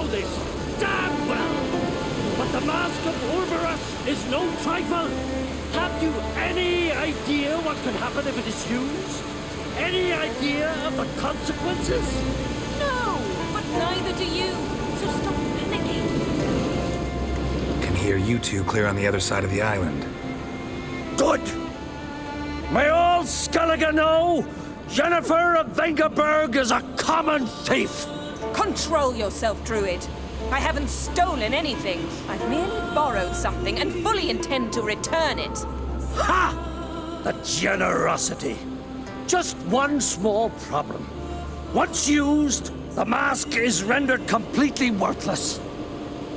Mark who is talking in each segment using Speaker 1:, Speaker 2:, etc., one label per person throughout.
Speaker 1: know this damn well. But the Mask of Urberus is no trifle. Have you any idea what could happen if it is used? Any idea of the consequences?
Speaker 2: No, but neither do you. So stop panicking.
Speaker 3: Can hear you two clear on the other side of the island.
Speaker 1: Good! May all Skellige know Jennifer of Vengerberg is a common thief!
Speaker 2: Control yourself, Druid. I haven't stolen anything. I've merely borrowed something and fully intend to return it.
Speaker 1: Ha! The generosity. Just one small problem. Once used, the mask is rendered completely worthless.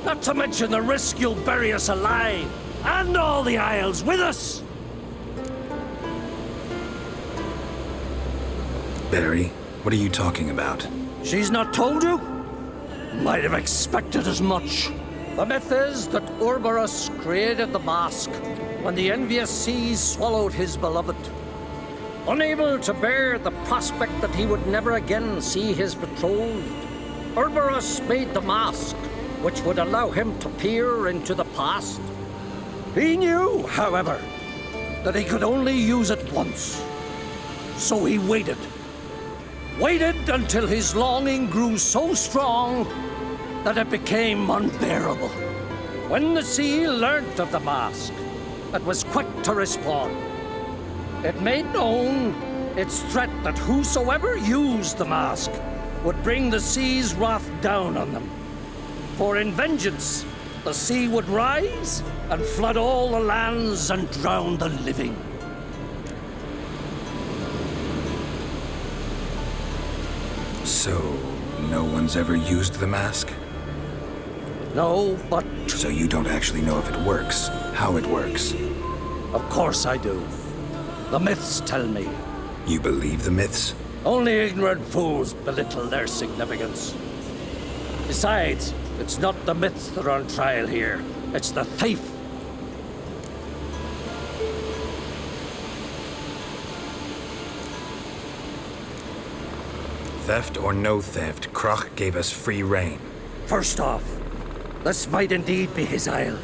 Speaker 1: Not to mention the risk you'll bury us alive, and all the Isles with us.
Speaker 3: Barry, what are you talking about?
Speaker 1: She's not told you? Might have expected as much. The myth is that Urberus created the mask when the envious seas swallowed his beloved. Unable to bear the prospect that he would never again see his betrothed, Urberus made the mask, which would allow him to peer into the past. He knew, however, that he could only use it once. So he waited. Waited until his longing grew so strong that it became unbearable. When the sea learnt of the mask, it was quick to respond. It made known its threat that whosoever used the mask would bring the sea's wrath down on them. For in vengeance, the sea would rise and flood all the lands and drown the living.
Speaker 3: So, no one's ever used the mask?
Speaker 1: No, but
Speaker 3: So you don't actually know if it works, how it works.
Speaker 1: of course I do. The myths tell me.
Speaker 3: You believe the myths?
Speaker 1: Only ignorant fools belittle their significance. Besides, it's not the myths that are on trial here. It's the thief.
Speaker 3: Theft or no theft, Krach gave us free rein.
Speaker 1: First off, this might indeed be his isle.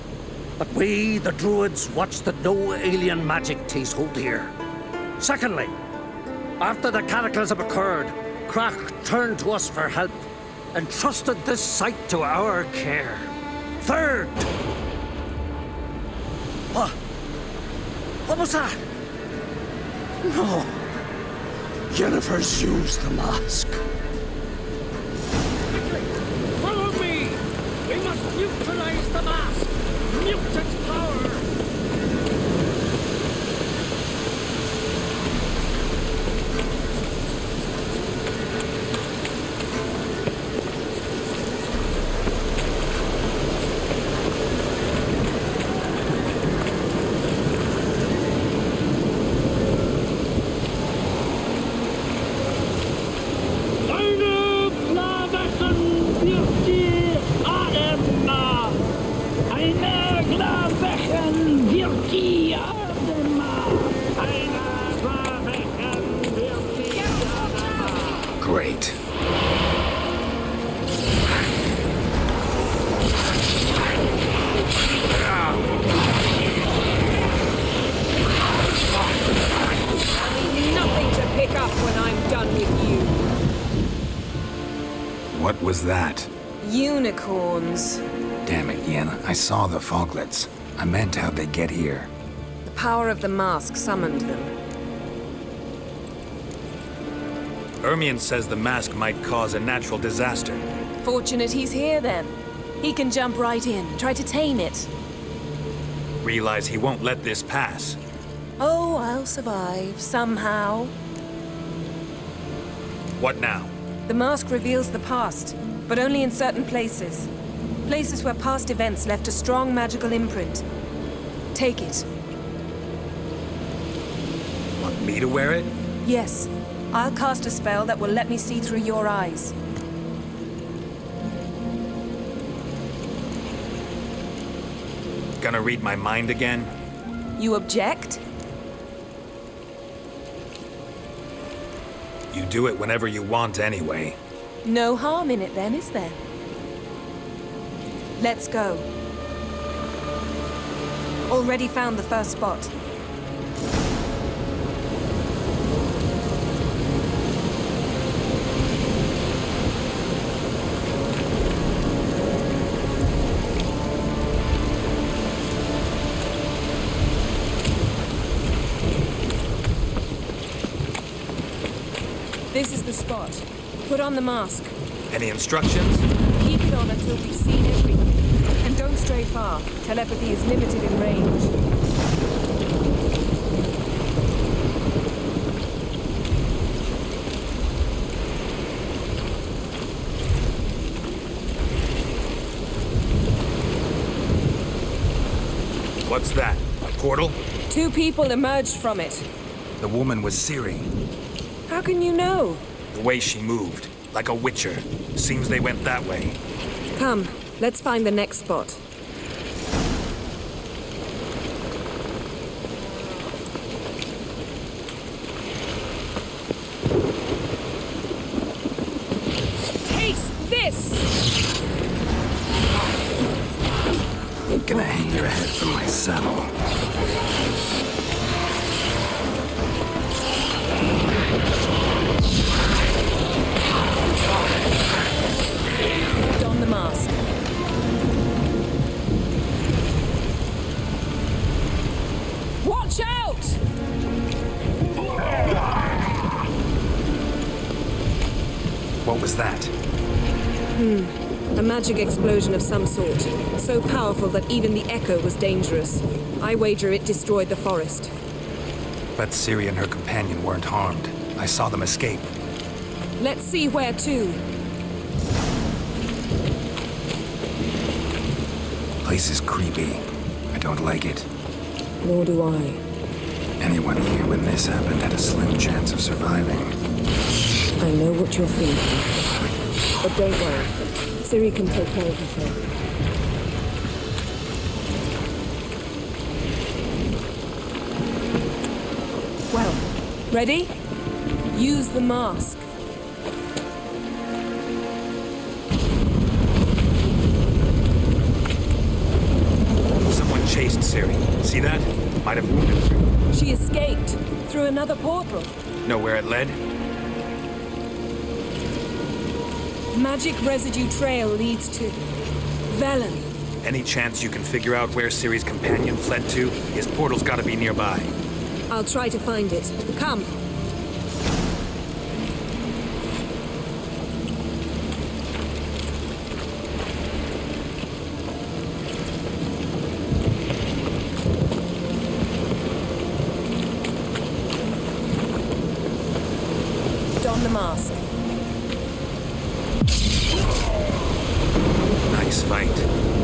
Speaker 1: But we, the Druids, watch that no alien magic takes hold here. Secondly, after the cataclysm occurred, Krach turned to us for help and trusted this site to our care. Third... What was that? No. Jennifer's used the mask. Quickly, follow me! We must neutralize the mask! Mute its power!
Speaker 3: Great.
Speaker 2: Nothing to pick up when I'm done with you.
Speaker 3: What was that?
Speaker 2: Unicorns.
Speaker 3: Damn it, Yen. I saw the foglets. I meant how'd they get here.
Speaker 2: The power of the mask summoned them.
Speaker 3: Ermion says the mask might cause a natural disaster.
Speaker 2: Fortunate he's here, then. He can jump right in, try to tame it.
Speaker 3: Realize he won't let this pass.
Speaker 2: Oh, I'll survive, somehow.
Speaker 3: What now?
Speaker 2: The mask reveals the past, but only in certain places. Places where past events left a strong magical imprint. Take it.
Speaker 3: Want me to wear it?
Speaker 2: Yes. I'll cast a spell that will let me see through your eyes.
Speaker 3: Gonna read my mind again?
Speaker 2: You object?
Speaker 3: You do it whenever you want anyway.
Speaker 2: No harm in it then, is there? Let's go. Already found the first spot. This is the spot. Put on the mask.
Speaker 3: Any instructions?
Speaker 2: Keep it on until we've seen everything. And don't stray far. Telepathy is limited in range.
Speaker 3: What's that? A portal?
Speaker 2: 2 people emerged from it.
Speaker 3: The woman was Ciri.
Speaker 2: How can you know?
Speaker 3: The way she moved, like a witcher. Seems they went that way.
Speaker 2: Come, let's find the next spot. Taste this!
Speaker 3: Gonna hang your head from my saddle.
Speaker 2: Don the mask. Watch out!
Speaker 3: What was that?
Speaker 2: A magic explosion of some sort. So powerful that even the echo was dangerous. I wager it destroyed the forest.
Speaker 3: But Ciri and her companion weren't harmed. I saw them escape.
Speaker 2: Let's see where to.
Speaker 3: Place is creepy. I don't like it.
Speaker 2: Nor do I.
Speaker 3: Anyone here when this happened had a slim chance of surviving.
Speaker 2: I know what you're thinking. But don't worry. Ciri can take care of herself. Well, ready? Use the mask.
Speaker 3: Someone chased Ciri. See that? Might have wounded her.
Speaker 2: She escaped through another portal.
Speaker 3: Know where it led?
Speaker 2: Magic residue trail leads to Velen.
Speaker 3: Any chance you can figure out where Ciri's companion fled to? His portal's gotta be nearby.
Speaker 2: I'll try to find it. Come. Don the mask.
Speaker 3: Nice fight.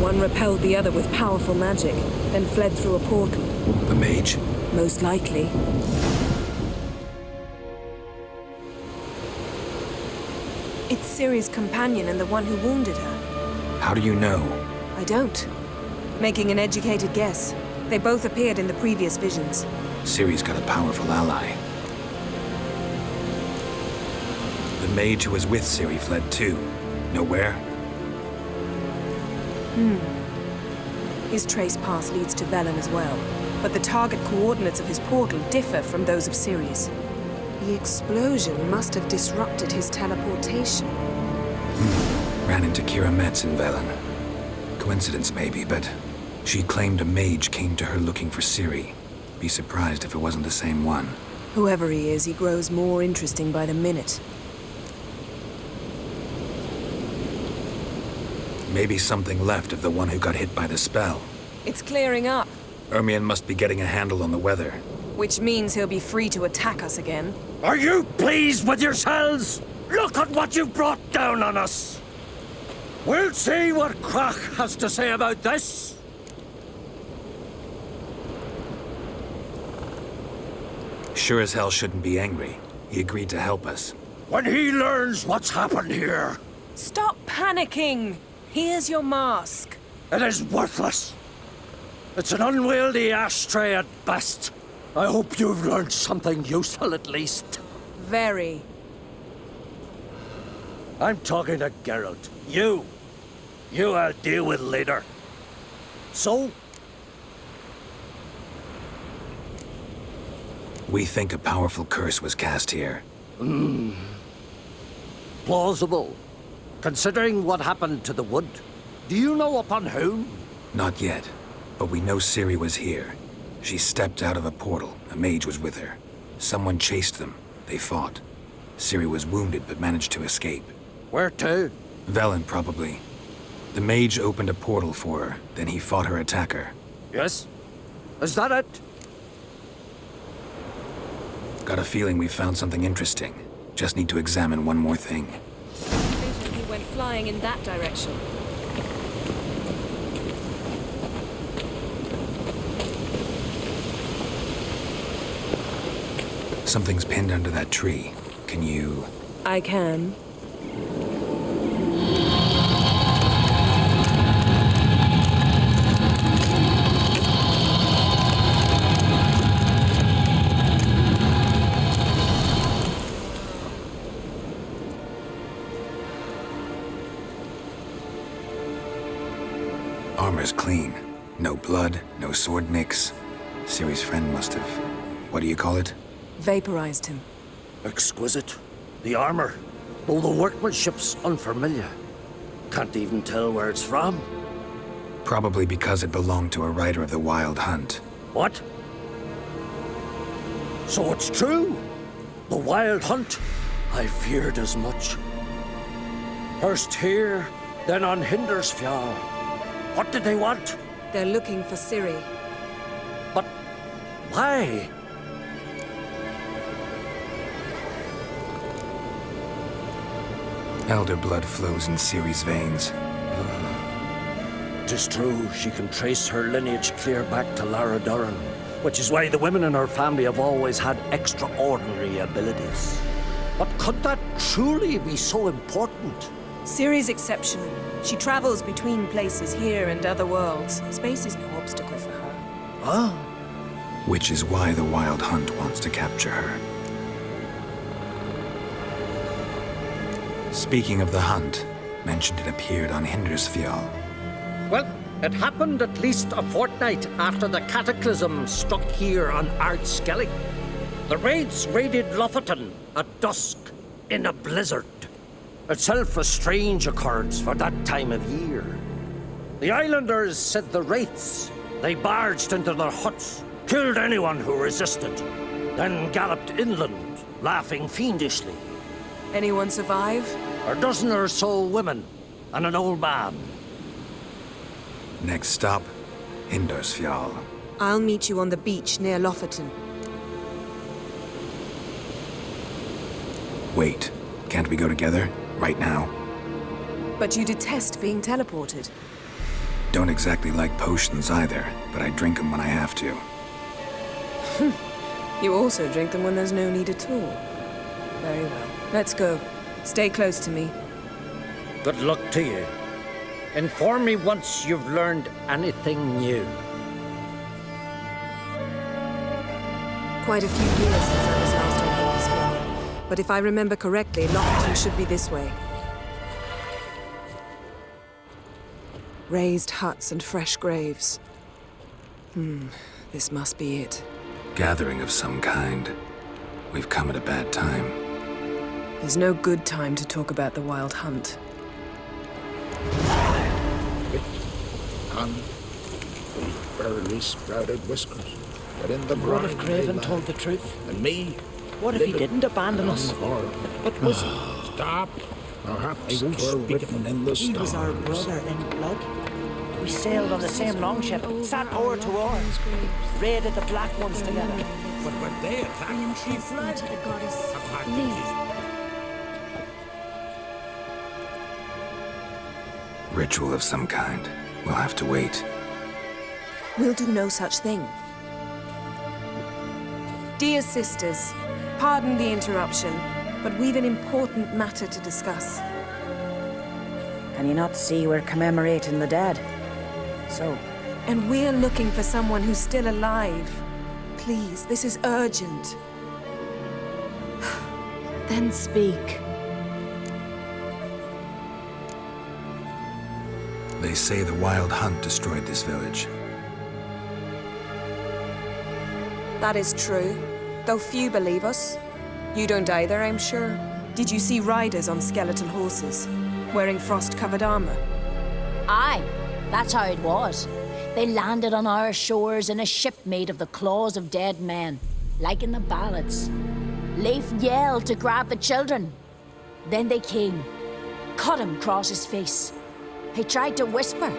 Speaker 2: One repelled the other with powerful magic, then fled through a portal.
Speaker 3: The mage?
Speaker 2: Most likely. It's Ciri's companion and the one who wounded her.
Speaker 3: How do you know?
Speaker 2: I don't. Making an educated guess. They both appeared in the previous visions.
Speaker 3: Ciri's got a powerful ally. The mage who was with Ciri fled too. Know where?
Speaker 2: His trace path leads to Velen as well. But the target coordinates of his portal differ from those of Ciri's. The explosion must have disrupted his teleportation.
Speaker 3: Ran into Kira Metz in Velen. Coincidence maybe, but she claimed a mage came to her looking for Ciri. Be surprised if it wasn't the same one.
Speaker 2: Whoever he is, he grows more interesting by the minute.
Speaker 3: Maybe something left of the one who got hit by the spell.
Speaker 2: It's clearing up,
Speaker 3: Ermion must be getting a handle on the weather.
Speaker 2: which means he'll be free to attack us again.
Speaker 1: Are you pleased with yourselves? Look at what you've brought down on us. We'll see what Krach has to say about this.
Speaker 3: Sure as hell shouldn't be angry. He agreed to help us.
Speaker 1: When he learns what's happened here,
Speaker 2: Stop panicking! Here's your mask.
Speaker 1: it is worthless. It's an unwieldy ashtray at best. I hope you've learned something useful at least.
Speaker 2: Very.
Speaker 1: I'm talking to Geralt. You. You I'll deal with later. So,
Speaker 3: We think a powerful curse was cast here.
Speaker 1: plausible. Considering what happened to the wood, do you know upon whom?
Speaker 3: Not yet, but we know Ciri was here. She stepped out of a portal. A mage was with her. Someone chased them. They fought. Ciri was wounded but managed to escape.
Speaker 1: Where to?
Speaker 3: Velen, probably. The mage opened a portal for her, then he fought her attacker.
Speaker 1: Yes? Is that it?
Speaker 3: Got a feeling we found something interesting. Just need to examine one more thing.
Speaker 2: He went flying in that direction.
Speaker 3: Something's pinned under that tree. Can you...
Speaker 2: I can.
Speaker 3: Armor's clean. No blood, no sword nicks. Ciri's friend must have... What do you call it?
Speaker 2: Vaporized him.
Speaker 1: Exquisite. The armor, though the workmanship's unfamiliar. Can't even tell where it's from.
Speaker 3: Probably because it belonged to a rider of the Wild Hunt.
Speaker 1: What? So it's true? The Wild Hunt? I feared as much. First here, then on Hindersfjall. What did they want?
Speaker 2: They're looking for Ciri.
Speaker 1: But why?
Speaker 3: Elder blood flows in Ciri's veins.
Speaker 1: 'Tis true, she can trace her lineage clear back to Lara Duran, which is why the women in her family have always had extraordinary abilities. But could that truly be so important?
Speaker 2: Ciri's exceptional. She travels between places here and other worlds. Space is no obstacle for her.
Speaker 1: Huh?
Speaker 3: Which is why the Wild Hunt wants to capture her. Speaking of the hunt, mentioned it appeared on Hindersfjall.
Speaker 1: Well, it happened at least a fortnight after the cataclysm struck here on Ardskellig. The raids raided Lofoten at dusk in a blizzard. Itself a strange occurrence for that time of year. The islanders said the wraiths. They barged into their huts, killed anyone who resisted, then galloped inland, laughing fiendishly.
Speaker 2: Anyone survive?
Speaker 1: A dozen or so women and an old man.
Speaker 3: Next stop, Hindersfjall.
Speaker 2: I'll meet you on the beach near Lofoten.
Speaker 3: Wait, can't we go together? Right now?
Speaker 2: But you detest being teleported.
Speaker 3: Don't exactly like potions either, but I drink them when I have to.
Speaker 2: You also drink them when there's no need at all. Very well. Let's go. Stay close to me.
Speaker 1: Good luck to you. Inform me once you've learned anything new.
Speaker 2: Quite a few years since I was last on Hindersfjall. But if I remember correctly, Lofoten should be this way. Raised huts and fresh graves. This must be it.
Speaker 3: Gathering of some kind. We've come at a bad time.
Speaker 2: There's no good time to talk about the Wild Hunt.
Speaker 4: On the barely sprouted whiskers, but in the
Speaker 5: What if
Speaker 4: briny
Speaker 5: Craven
Speaker 4: land.
Speaker 5: told the truth?
Speaker 4: And me?
Speaker 5: What if he
Speaker 4: living
Speaker 5: didn't abandon us?
Speaker 4: unharmed.
Speaker 5: But was he?
Speaker 4: Stop. Perhaps
Speaker 5: I won't
Speaker 4: twere
Speaker 5: speak of
Speaker 4: written
Speaker 5: him.
Speaker 4: in the
Speaker 5: He was our
Speaker 4: stars.
Speaker 5: brother in blood. We sailed on the same longship, sat oar to oar, raided the Black Ones together.
Speaker 4: But when they attacked, she fled.
Speaker 6: to the goddess
Speaker 4: Apart
Speaker 6: Lee.
Speaker 3: Ritual of some kind. We'll have to wait.
Speaker 2: We'll do no such thing. Dear sisters, pardon the interruption, but we've an important matter to discuss.
Speaker 5: Can you not see we're commemorating the dead? So,
Speaker 2: And we're looking for someone who's still alive. Please, this is urgent.
Speaker 6: Then speak.
Speaker 3: They say the wild hunt destroyed this village.
Speaker 2: That is true, though few believe us. You don't either, I'm sure. Did you see riders on skeleton horses, wearing frost-covered armor?
Speaker 6: Aye, that's how it was. They landed on our shores in a ship made of the claws of dead men, like in the ballads. Leif yelled to grab the children. Then they came, cut him across his face. He tried to whisper,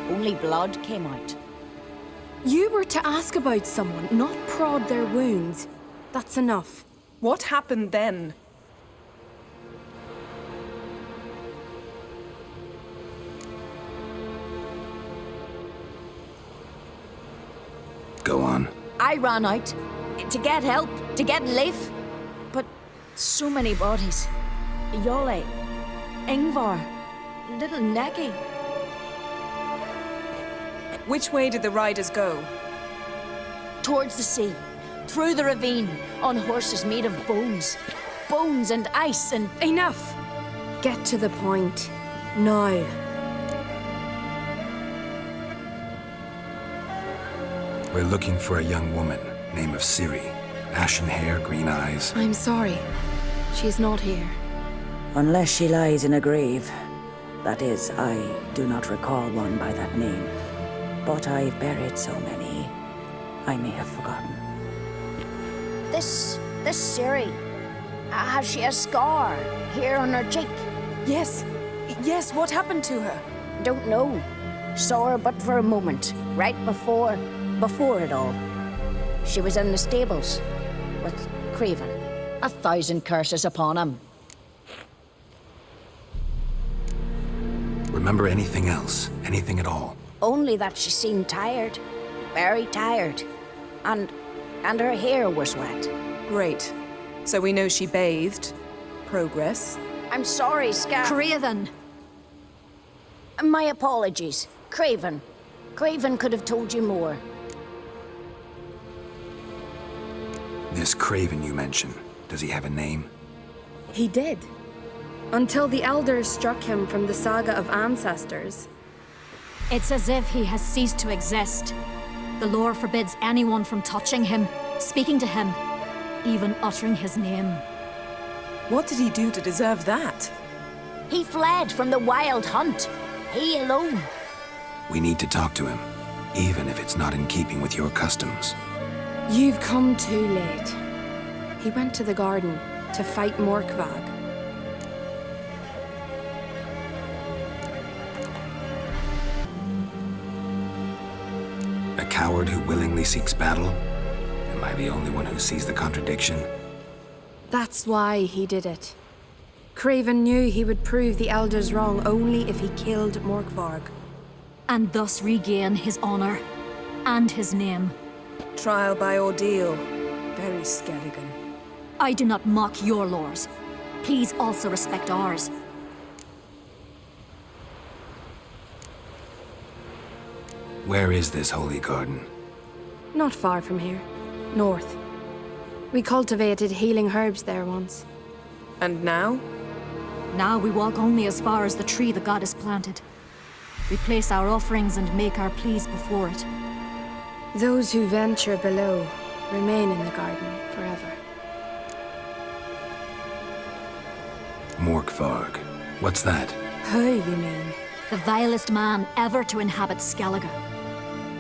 Speaker 6: only blood came out.
Speaker 7: You were to ask about someone, not prod their wounds. That's enough.
Speaker 2: What happened then?
Speaker 3: Go on.
Speaker 6: I ran out to get help, to get Leif. But so many bodies. Yolle, Ingvar, little Necky.
Speaker 2: Which way did the riders go?
Speaker 6: Towards the sea, through the ravine, on horses made of bones. Bones and ice and...
Speaker 7: Enough! Get to the point. Now.
Speaker 3: We're looking for a young woman, name of Ciri. Ashen hair, green eyes.
Speaker 7: I'm sorry. She is not here.
Speaker 5: Unless she lies in a grave. That is, I do not recall one by that name. But I've buried so many, I may have forgotten.
Speaker 6: This Ciri, has she a scar here on her cheek?
Speaker 2: Yes. Yes, what happened to her?
Speaker 6: Don't know. Saw her but for a moment, right before it all. She was in the stables with Craven. 1,000 curses upon him.
Speaker 3: Remember anything else? Anything at all?
Speaker 6: Only that she seemed tired. Very tired. And her hair was wet.
Speaker 2: Great. So we know she bathed. Progress.
Speaker 6: I'm sorry,
Speaker 7: Craven!
Speaker 6: My apologies. Craven. Craven could have told you more.
Speaker 3: This Craven you mentioned, does he have a name?
Speaker 7: He did. Until the elders struck him from the saga of ancestors.
Speaker 8: It's as if he has ceased to exist. The lore forbids anyone from touching him, speaking to him, even uttering his name.
Speaker 2: What did he do to deserve that?
Speaker 6: He fled from the wild hunt. He alone.
Speaker 3: We need to talk to him, even if it's not in keeping with your customs.
Speaker 7: You've come too late. He went to the garden to fight Morkvag.
Speaker 3: A coward who willingly seeks battle? Am I the only one who sees the contradiction?
Speaker 7: That's why he did it. Craven knew he would prove the elders wrong only if he killed Morkvarg.
Speaker 8: And thus regain his honor and his name.
Speaker 2: Trial by ordeal. Very Skelligan.
Speaker 8: I do not mock your laws. Please also respect ours.
Speaker 3: Where is this holy garden?
Speaker 7: Not far from here. North. We cultivated healing herbs there once.
Speaker 2: And now?
Speaker 8: Now we walk only as far as the tree the goddess planted. We place our offerings and make our pleas before it.
Speaker 7: Those who venture below remain in the garden forever.
Speaker 3: Morkvarg. What's that?
Speaker 7: Who, you mean?
Speaker 8: The vilest man ever to inhabit Skellige.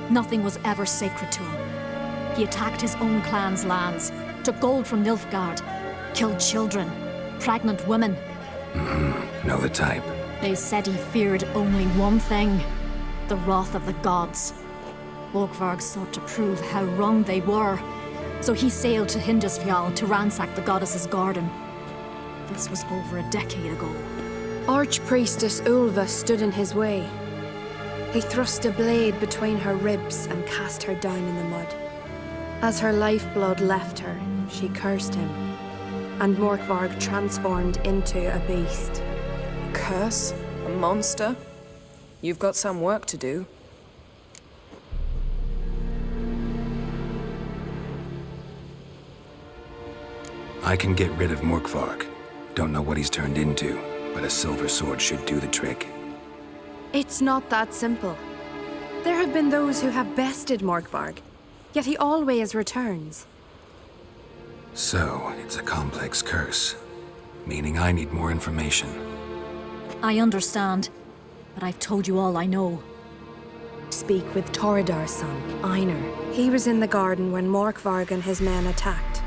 Speaker 8: Nothing was ever sacred to him. He attacked his own clan's lands, took gold from Nilfgaard, killed children, pregnant women.
Speaker 3: Know the type.
Speaker 8: They said he feared only one thing, the wrath of the gods. Morkvarg sought to prove how wrong they were, so he sailed to Hindisfjall to ransack the goddess's garden. This was over a decade ago.
Speaker 7: Archpriestess Ulva stood in his way. He thrust a blade between her ribs and cast her down in the mud. As her lifeblood left her, she cursed him, and Morkvarg transformed into a beast.
Speaker 2: A curse? A monster? You've got some work to do.
Speaker 3: I can get rid of Morkvarg. Don't know what he's turned into, but a silver sword should do the trick.
Speaker 7: It's not that simple. There have been those who have bested Morkvarg, yet he always returns.
Speaker 3: So, it's a complex curse, meaning I need more information.
Speaker 8: I understand, but I've told you all I know.
Speaker 2: Speak with Torridar's son, Einar.
Speaker 7: He was in the garden when Morkvarg and his men attacked.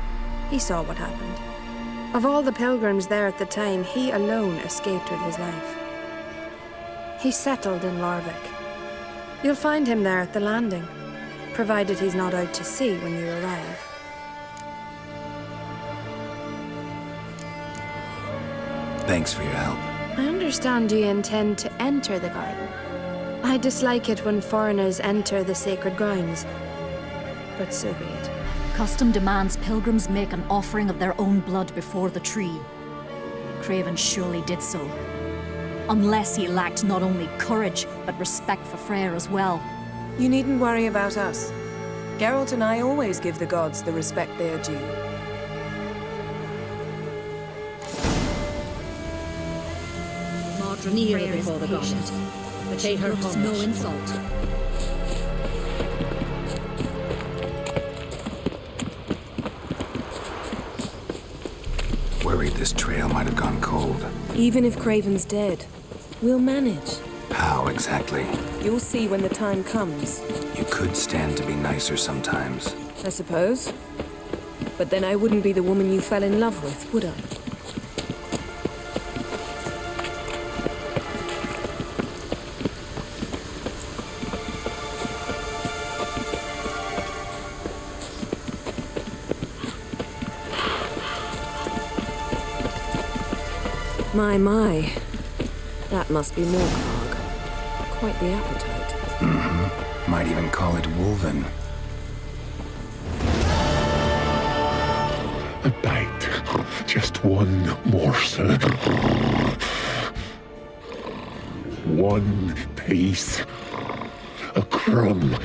Speaker 7: He saw what happened. Of all the pilgrims there at the time, he alone escaped with his life. He settled in Larvik. You'll find him there at the landing, provided he's not out to sea when you arrive.
Speaker 3: Thanks for your help.
Speaker 7: I understand you intend to enter the garden. I dislike it when foreigners enter the sacred grounds, but so be it.
Speaker 8: Custom demands pilgrims make an offering of their own blood before the tree. Craven surely did so. Unless he lacked not only courage, but respect for Freyr as well.
Speaker 2: You needn't worry about us. Geralt and I always give the gods the respect they are due.
Speaker 8: Kneel before the goddess, but pay her no insult.
Speaker 3: Worried this trail might have gone cold.
Speaker 2: Even if Craven's dead, we'll manage.
Speaker 3: How exactly?
Speaker 2: You'll see when the time comes.
Speaker 3: You could stand to be nicer sometimes.
Speaker 2: I suppose. But then I wouldn't be the woman you fell in love with, would I? My. That must be Morkvarg. Quite the appetite.
Speaker 3: Mm-hmm. Might even call it Wolven.
Speaker 9: A bite. Just one morsel. One piece. A crumb.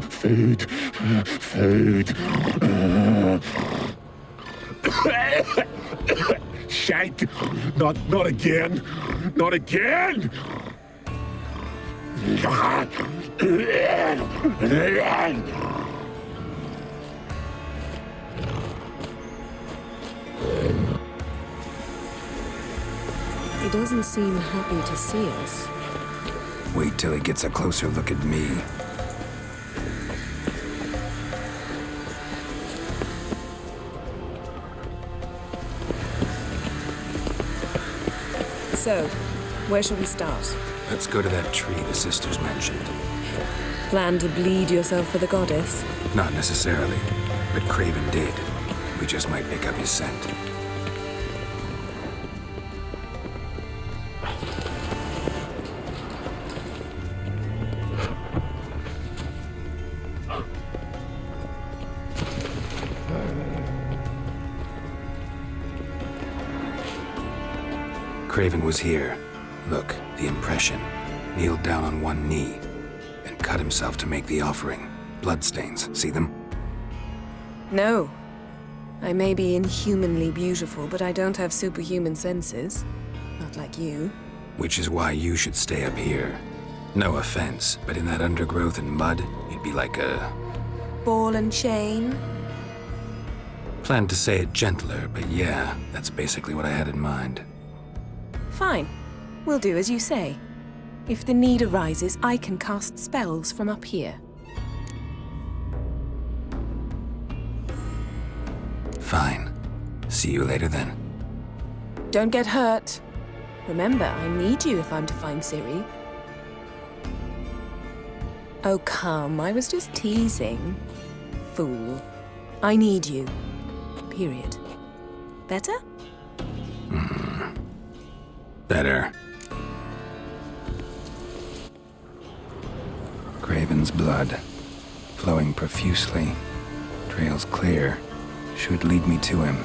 Speaker 9: Food. Shite! Not again! Not again!
Speaker 2: He doesn't seem happy to see us.
Speaker 3: Wait till he gets a closer look at me.
Speaker 2: So, where shall we start?
Speaker 3: Let's go to that tree the sisters mentioned.
Speaker 2: Plan to bleed yourself for the goddess?
Speaker 3: Not necessarily, but Craven did. We just might pick up his scent. Craven was here. Look, the impression. Kneeled down on one knee and cut himself to make the offering. Bloodstains, see them?
Speaker 2: No. I may be inhumanly beautiful, but I don't have superhuman senses. Not like you.
Speaker 3: Which is why you should stay up here. No offense, but in that undergrowth and mud, you'd be like a...
Speaker 2: Ball and chain?
Speaker 3: Planned to say it gentler, but yeah, that's basically what I had in mind.
Speaker 2: Fine. We'll do as you say. If the need arises, I can cast spells from up here.
Speaker 3: Fine. See you later then.
Speaker 2: Don't get hurt. Remember, I need you if I'm to find Ciri. Oh, come. I was just teasing. Fool. I need you. Period. Better?
Speaker 3: Better. Craven's blood, flowing profusely, trails clear, should lead me to him.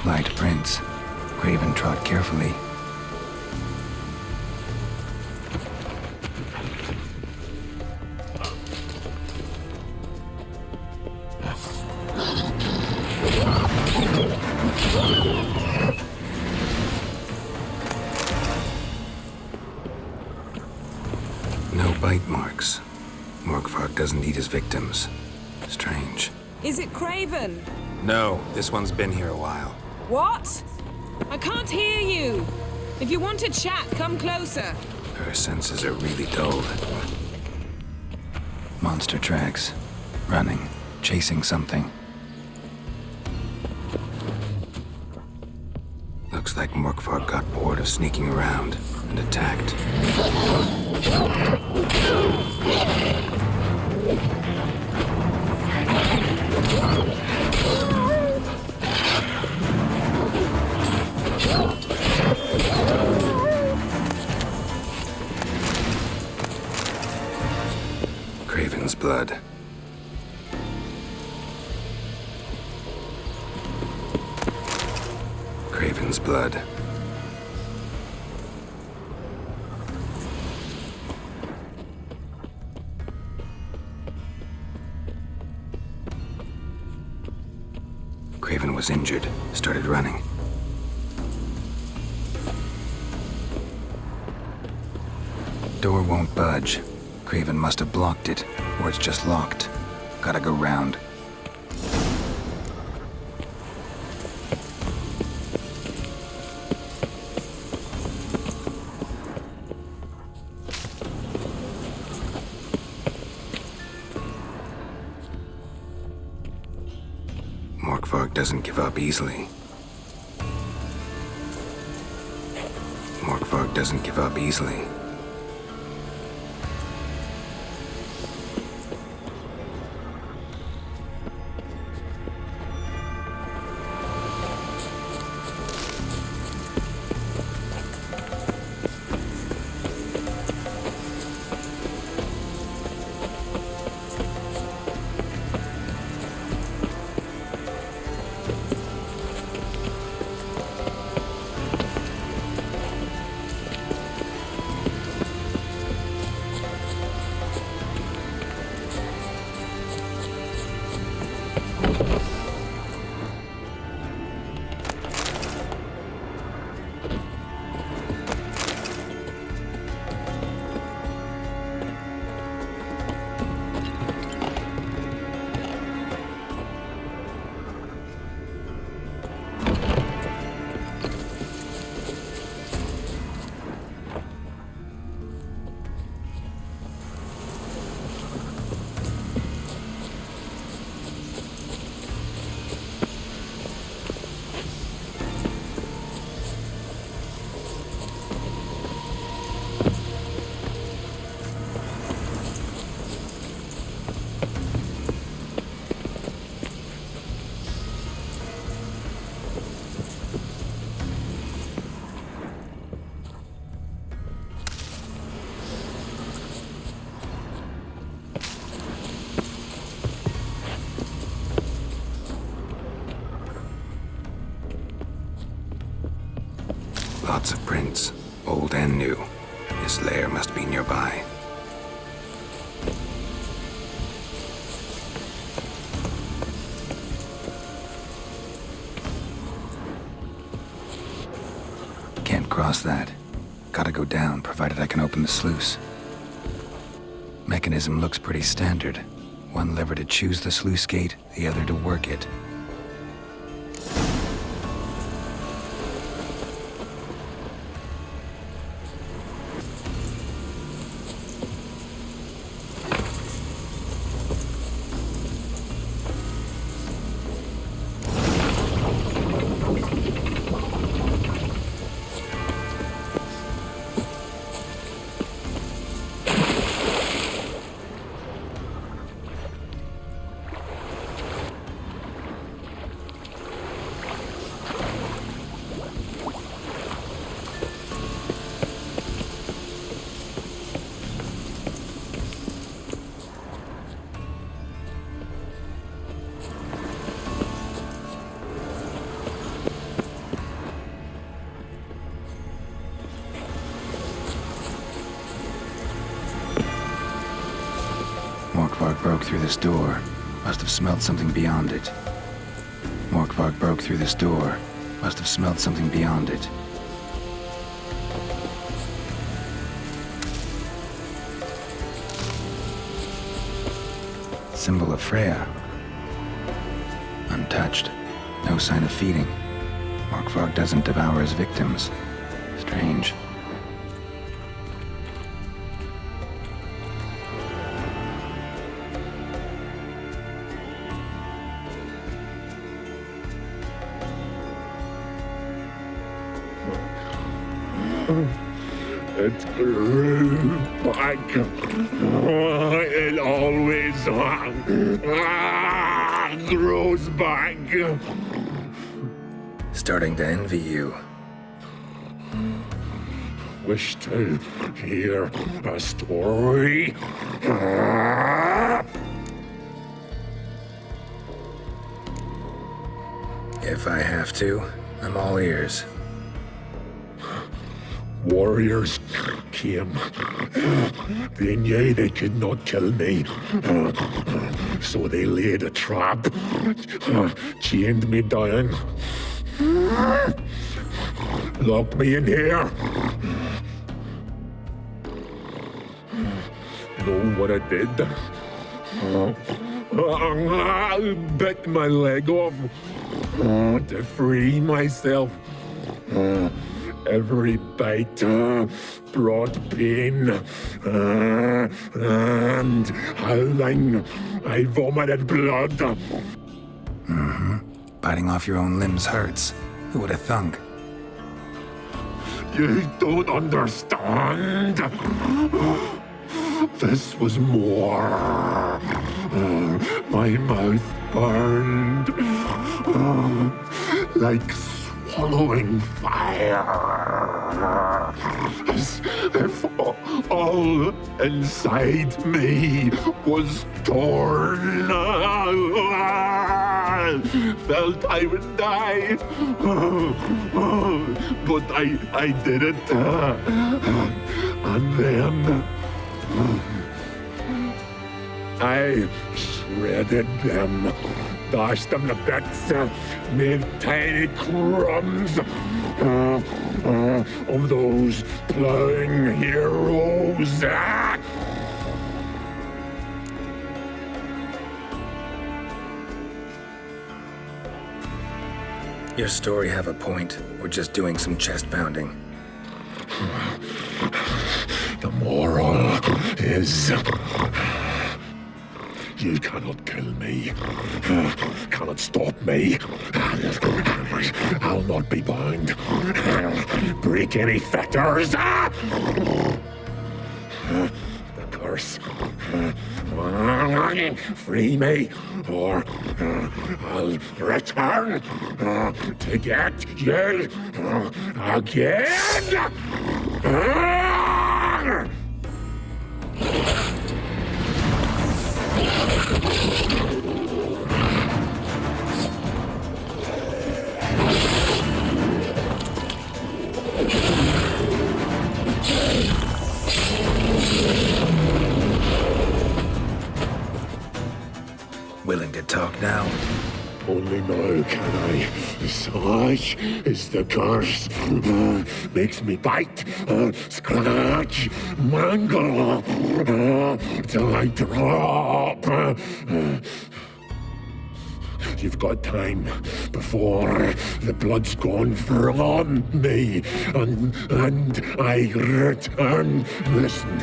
Speaker 3: Light prints. Craven trod carefully. No bite marks. Morgvarg doesn't eat his victims. Strange.
Speaker 2: Is it Craven?
Speaker 3: No, this one's been here a while.
Speaker 2: What? I can't hear you. If you want to chat, come closer.
Speaker 3: Her senses are really dulled. Monster tracks. Running. Chasing something. Looks like Morgvarg got bored of sneaking around and attacked. Craven's blood. Craven's blood. Craven was injured, started running. Door won't budge. Craven must have blocked it, or it's just locked. Gotta go round. Morgvarg doesn't give up easily. Morgvarg doesn't give up easily. Lots of prints, old and new. His lair must be nearby. Can't cross that. Gotta go down, provided I can open the sluice. Mechanism looks pretty standard. One lever to choose the sluice gate, the other to work it. Morgvarg broke through this door. Must have smelled something beyond it. Morgvarg Orkvark broke through this door, must have smelled something beyond it. Symbol of Freya. Untouched. No sign of feeding. Orkvark doesn't devour his victims. Strange.
Speaker 9: It grew back. It always grows back.
Speaker 3: Starting to envy you.
Speaker 9: Wish to hear a story?
Speaker 3: If I have to, I'm all ears.
Speaker 9: Warriors came. They knew they could not kill me. So they laid a trap. Chained me down. Locked me in here. Know what I did? Bit my leg off to free myself. Every bite brought pain, and howling, I vomited blood.
Speaker 3: Mm-hmm. Biting off your own limbs hurts. Who would have thunk?
Speaker 9: You don't understand. This was more. My mouth burned like swallowing fire, as if all inside me was torn. Felt I would die, but I did it, and then I shredded them. Dashed them to bits, made tiny crumbs of those plowing heroes.
Speaker 3: Your story have a point. We're just doing some chest pounding.
Speaker 9: The moral is... You cannot kill me, cannot stop me. I'll not be bound. Break any fetters. The curse. Free me, or I'll return to get you again.
Speaker 3: Willing to talk now?
Speaker 9: Only now can I. Such is the curse. Makes me bite, scratch, mangle, till I drop. You've got time before the blood's gone from me, and I return. Listen,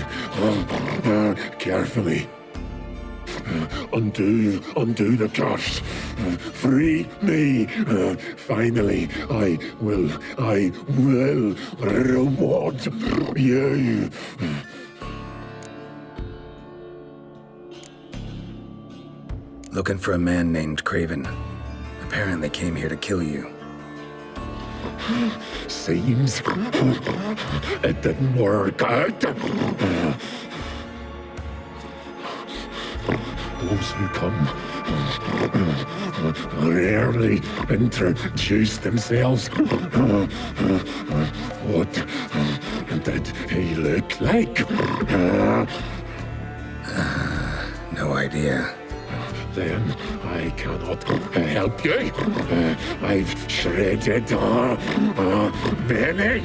Speaker 9: carefully. Undo the curse. Free me. Finally, I will reward you.
Speaker 3: Looking for a man named Craven. Apparently came here to kill you.
Speaker 9: Seems it didn't work out. Those who come rarely introduce themselves. What did he look like?
Speaker 3: No idea.
Speaker 9: then I cannot help you. I've shredded many.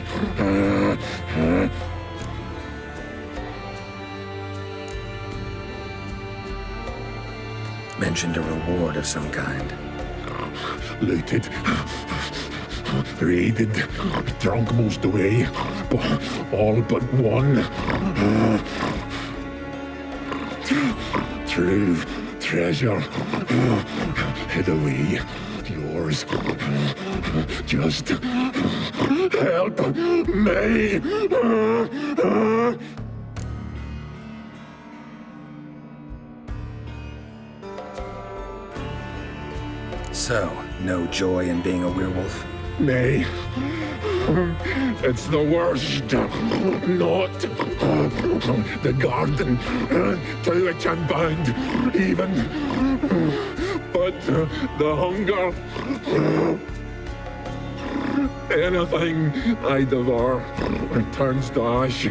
Speaker 3: Mentioned a reward of some kind.
Speaker 9: Looted, raided, drunk most away, all but one. True treasure hid away. Yours. Just help me.
Speaker 3: So, no joy in being a werewolf?
Speaker 9: Nay. It's the worst. Not the garden to which I'm bound, even. But the hunger. Anything I devour turns to ash.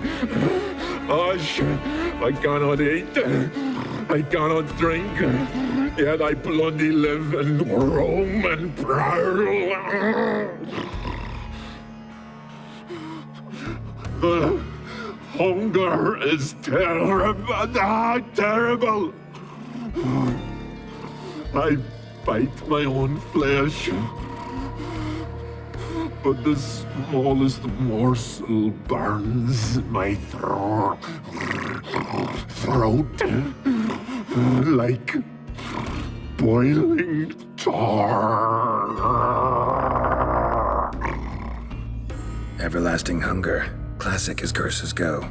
Speaker 9: Ash I cannot eat. I cannot drink. Yet I bloody live and roam and prowl. The hunger is terrible. Terrible. I bite my own flesh. But the smallest morsel burns my throat like boiling tar.
Speaker 3: Everlasting hunger. Classic as curses go.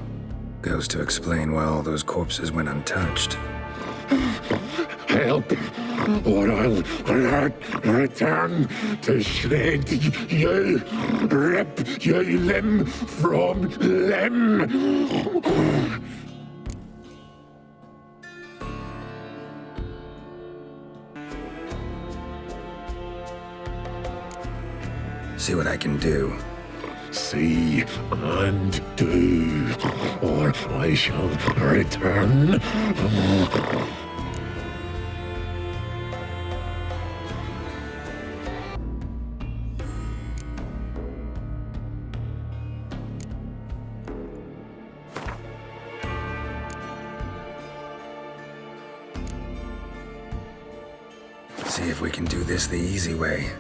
Speaker 3: Goes to explain why all those corpses went untouched.
Speaker 9: Help, or I'll return to shred you, rip you limb from limb.
Speaker 3: See what I can do.
Speaker 9: See and do, or I shall return.
Speaker 3: See if we can do this the easy way.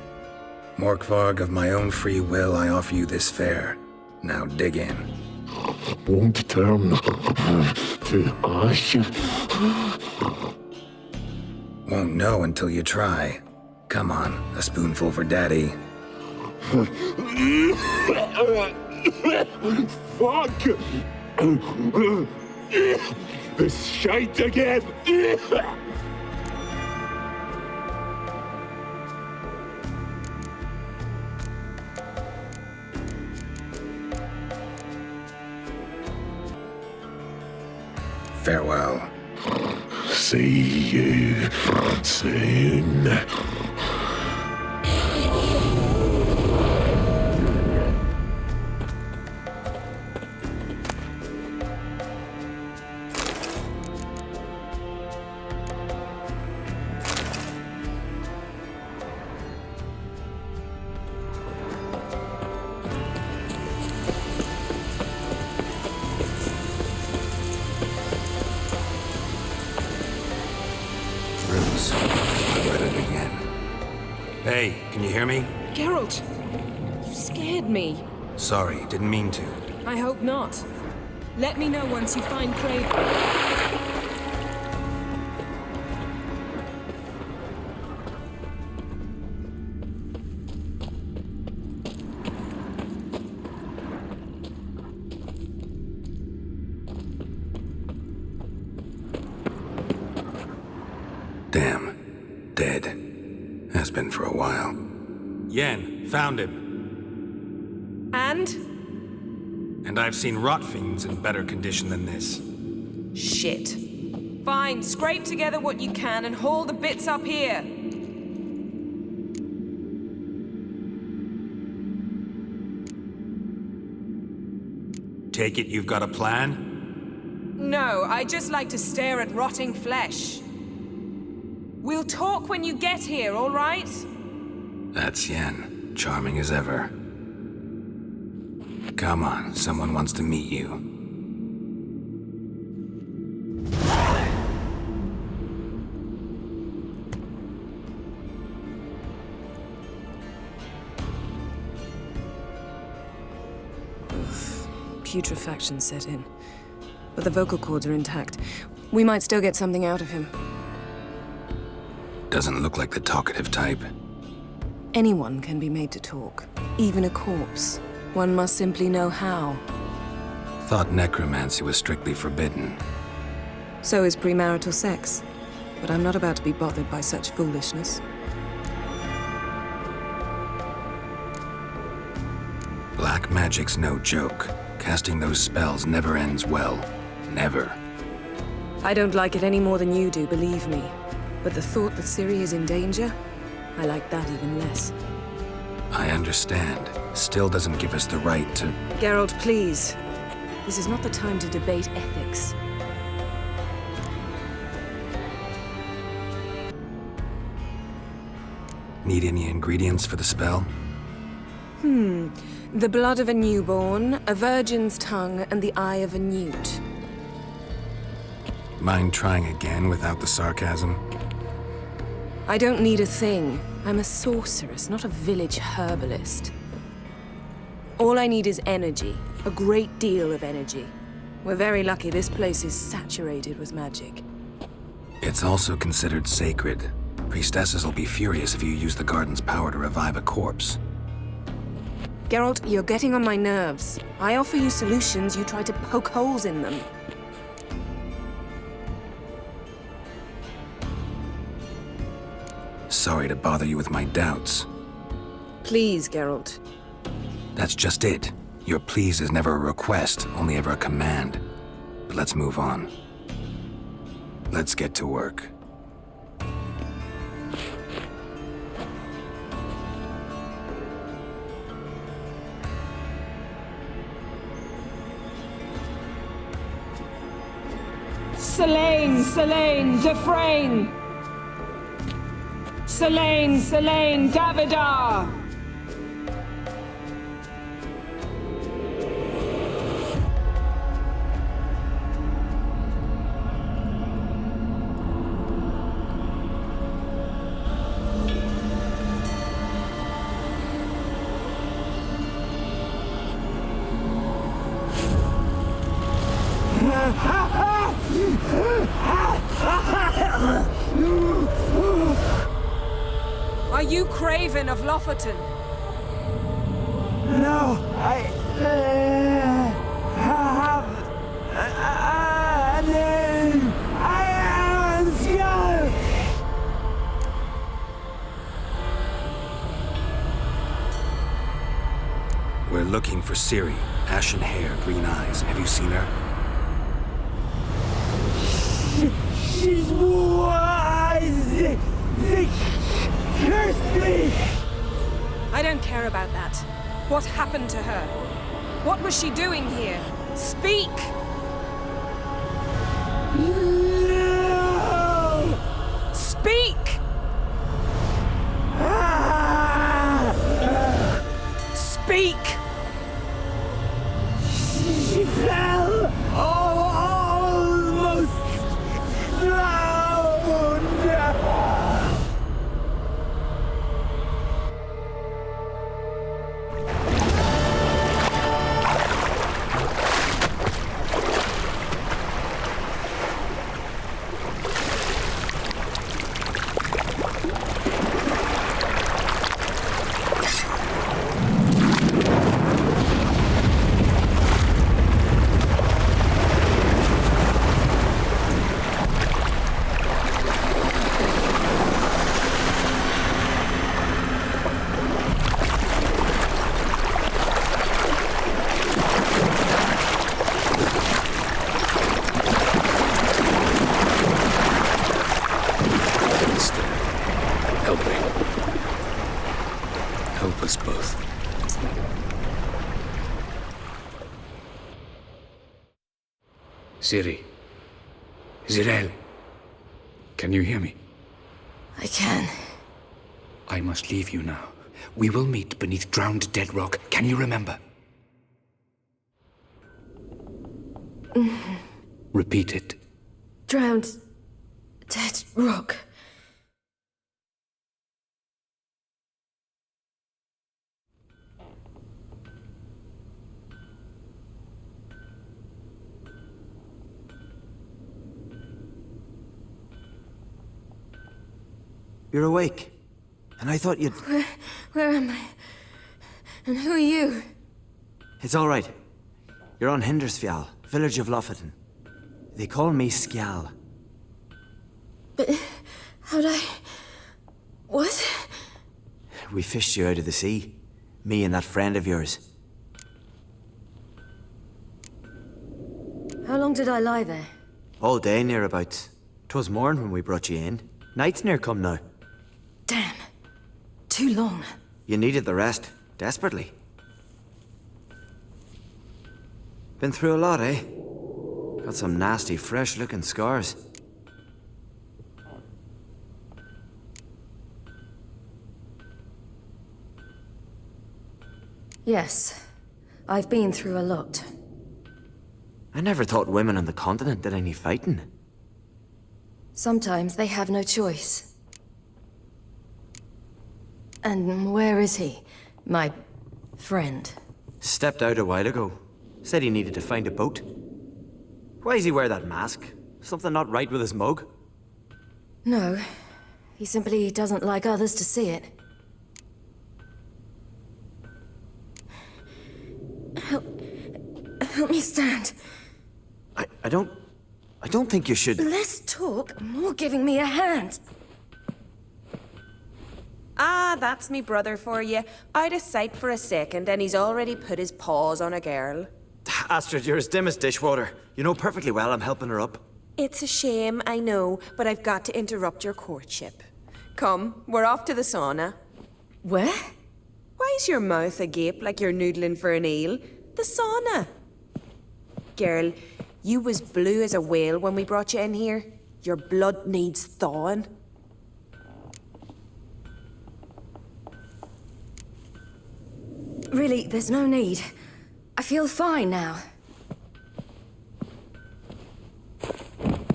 Speaker 3: Morkvarg, of my own free will, I offer you this fare. Now dig in.
Speaker 9: Won't turn to ash.
Speaker 3: Won't know until you try. Come on, a spoonful for Daddy.
Speaker 9: Fuck! This shite again!
Speaker 3: Farewell.
Speaker 9: See you soon.
Speaker 3: Hey, can you hear me?
Speaker 2: Geralt, you scared me.
Speaker 3: Sorry, didn't mean to.
Speaker 2: I hope not. Let me know once you find Craven.
Speaker 3: Damn. Dead. Has been for a while.
Speaker 10: Yen, found him.
Speaker 2: And?
Speaker 10: And I've seen rot fiends in better condition than this.
Speaker 2: Shit. Fine, scrape together what you can and haul the bits up here.
Speaker 10: Take it you've got a plan?
Speaker 2: No, I just like to stare at rotting flesh. We'll talk when you get here, all right?
Speaker 3: That's Yen, charming as ever. Come on, someone wants to meet you.
Speaker 2: Putrefaction set in. But the vocal cords are intact. We might still get something out of him.
Speaker 3: Doesn't look like the talkative type.
Speaker 2: Anyone can be made to talk. Even a corpse. One must simply know how.
Speaker 3: Thought necromancy was strictly forbidden.
Speaker 2: So is premarital sex. But I'm not about to be bothered by such foolishness.
Speaker 3: Black magic's no joke. Casting those spells never ends well. Never.
Speaker 2: I don't like it any more than you do, believe me. But the thought that Ciri is in danger, I like that even less.
Speaker 3: I understand. Still doesn't give us the right to...
Speaker 2: Geralt, please. This is not the time to debate ethics.
Speaker 3: Need any ingredients for the spell?
Speaker 2: The blood of a newborn, a virgin's tongue, and the eye of a newt.
Speaker 3: Mind trying again without the sarcasm?
Speaker 2: I don't need a thing. I'm a sorceress, not a village herbalist. All I need is energy. A great deal of energy. We're very lucky this place is saturated with magic.
Speaker 3: It's also considered sacred. Priestesses will be furious if you use the garden's power to revive a corpse.
Speaker 2: Geralt, you're getting on my nerves. I offer you solutions, you try to poke holes in them.
Speaker 3: Sorry to bother you with my doubts.
Speaker 2: Please, Geralt.
Speaker 3: That's just it. Your please is never a request, only ever a command. But let's move on. Let's get to work.
Speaker 2: Selene, Selene, Defrain! Selene, Selene, Davidar! Are you Craven of Lofoten?
Speaker 11: No, I have a name. I am Scar.
Speaker 3: We're looking for Ciri. Ashen hair, green eyes. Have you seen her?
Speaker 11: She's wise. They cursed me.
Speaker 2: I don't care about that. What happened to her? What was she doing here? Speak!
Speaker 11: No.
Speaker 2: Speak! Speak!
Speaker 11: She fell. Almost drowned.
Speaker 3: Help us both.
Speaker 12: Ciri. Zirael. Can you hear me?
Speaker 7: I can.
Speaker 12: I must leave you now. We will meet beneath drowned dead rock. Can you remember? Repeat it.
Speaker 7: Drowned. Dead rock.
Speaker 13: You're awake. And I thought you'd...
Speaker 7: Where am I? And who are you?
Speaker 13: It's all right. You're on Hindersfjall, village of Lofoten. They call me Skjal.
Speaker 7: But how'd I... What?
Speaker 13: We fished you out of the sea. Me and that friend of yours.
Speaker 7: How long did I lie there?
Speaker 13: All day nearabouts. 'Twas morn when we brought you in. Night's near come now.
Speaker 7: Damn. Too long.
Speaker 13: You needed the rest, desperately. Been through a lot, eh? Got some nasty, fresh-looking scars.
Speaker 7: Yes. I've been through a lot.
Speaker 13: I never thought women on the continent did any fighting.
Speaker 7: Sometimes they have no choice. And where is he? My friend.
Speaker 13: Stepped out a while ago. Said he needed to find a boat. Why does he wear that mask? Something not right with his mug?
Speaker 7: No. He simply doesn't like others to see it. Help me stand.
Speaker 13: I don't think you should...
Speaker 7: Less talk, more giving me a hand.
Speaker 2: Ah, that's me brother for you. Out of sight for a second, and he's already put his paws on a girl.
Speaker 13: Astrid, you're as dim as dishwater. You know perfectly well I'm helping her up.
Speaker 2: It's a shame, I know, but I've got to interrupt your courtship. Come, we're off to the sauna.
Speaker 7: Where?
Speaker 2: Why's your mouth agape like you're noodling for an eel? The sauna. Girl, you was blue as a whale when we brought you in here. Your blood needs thawing.
Speaker 7: Really, there's no need. I feel fine now.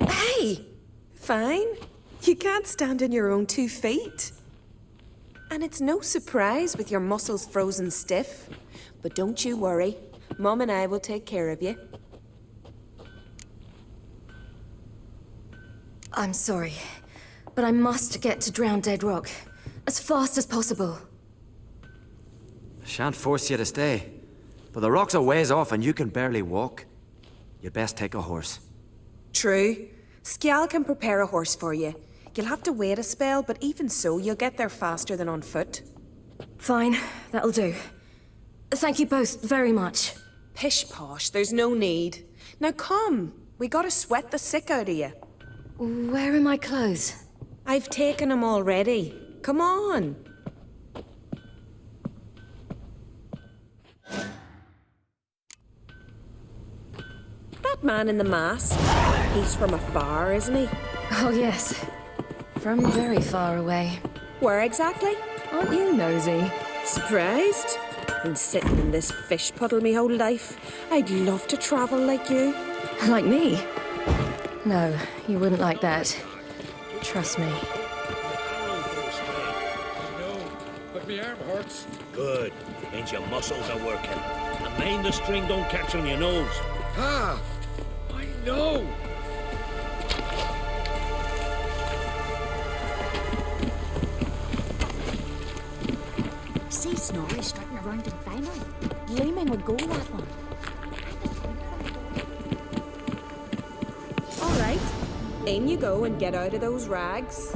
Speaker 2: Hey! Fine? You can't stand on your own 2 feet. And it's no surprise with your muscles frozen stiff. But don't you worry. Mom and I will take care of you.
Speaker 7: I'm sorry, but I must get to Drowned Dead Rock as fast as possible.
Speaker 13: Shan't force you to stay. But the rock's a ways off and you can barely walk. You'd best take a horse.
Speaker 2: True. Skjal can prepare a horse for you. You'll have to wait a spell, but even so, you'll get there faster than on foot.
Speaker 7: Fine, that'll do. Thank you both very much.
Speaker 2: Pish-posh, there's no need. Now come, we gotta sweat the sick out of you.
Speaker 7: Where are my clothes?
Speaker 2: I've taken them already. Come on. That man in the mask, he's from afar, isn't he?
Speaker 7: Oh yes, from very far away.
Speaker 2: Where exactly?
Speaker 7: Aren't you nosy?
Speaker 2: Surprised? Been sitting in this fish puddle me whole life. I'd love to travel like you.
Speaker 7: Like me? No, you wouldn't like that. Trust me.
Speaker 4: But my arm hurts.
Speaker 14: Good. Means your muscles are working. And mind the string don't catch on your nose.
Speaker 4: Ah! I know!
Speaker 6: See Snorri strutting around in Weimar? Gleaming would go that one.
Speaker 2: All right. In you go and get out of those rags.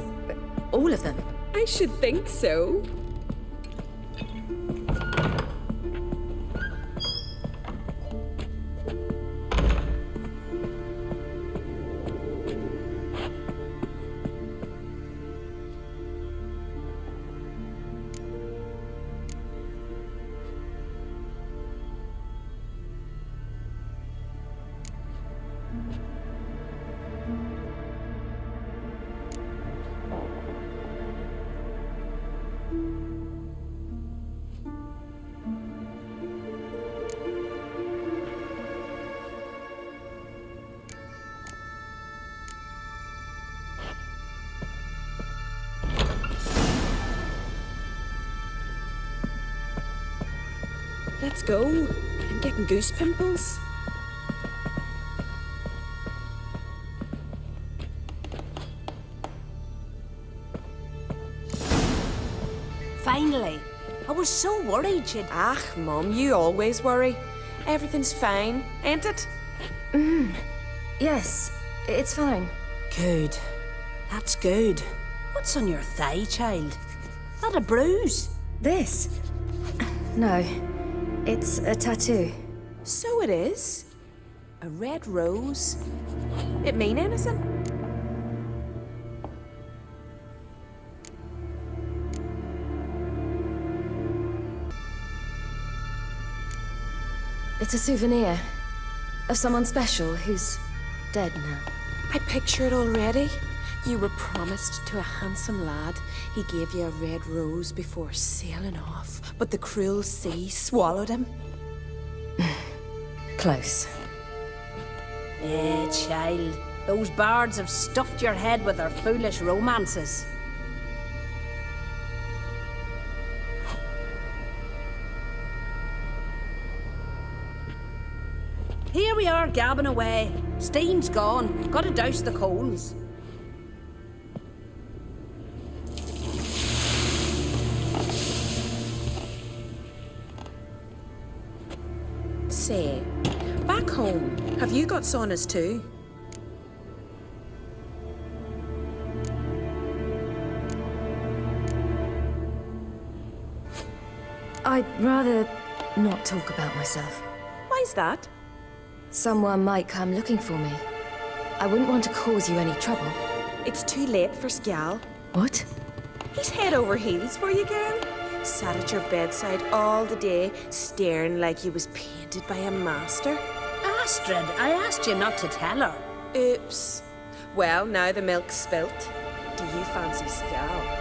Speaker 7: All of them?
Speaker 2: I should think so. Let's go. I'm getting goose pimples.
Speaker 6: Finally. I was so worried she'd...
Speaker 2: Ah, Mum, you always worry. Everything's fine, ain't it?
Speaker 7: Yes, it's fine.
Speaker 6: Good. That's good. What's on your thigh, child? That a bruise?
Speaker 7: This? No, it's a tattoo.
Speaker 2: So it is. A red rose. It mean anything?
Speaker 7: It's a souvenir of someone special who's dead now.
Speaker 2: I picture it already. You were promised to a handsome lad. He gave you a red rose before sailing off, but the cruel sea swallowed him.
Speaker 7: Close.
Speaker 6: Child. Those bards have stuffed your head with their foolish romances. Here we are, gabbing away. Steam's gone. Gotta douse the coals.
Speaker 2: Say, back home, have you got saunas too?
Speaker 7: I'd rather not talk about myself.
Speaker 2: Why's that?
Speaker 7: Someone might come looking for me. I wouldn't want to cause you any trouble.
Speaker 2: It's too late for Skjal.
Speaker 7: What?
Speaker 2: He's head over heels for you, girl. Sat at your bedside all the day, staring like he was painted by a master.
Speaker 6: Astrid, I asked you not to tell her.
Speaker 2: Oops. Well, now the milk's spilt. Do you fancy Skjal?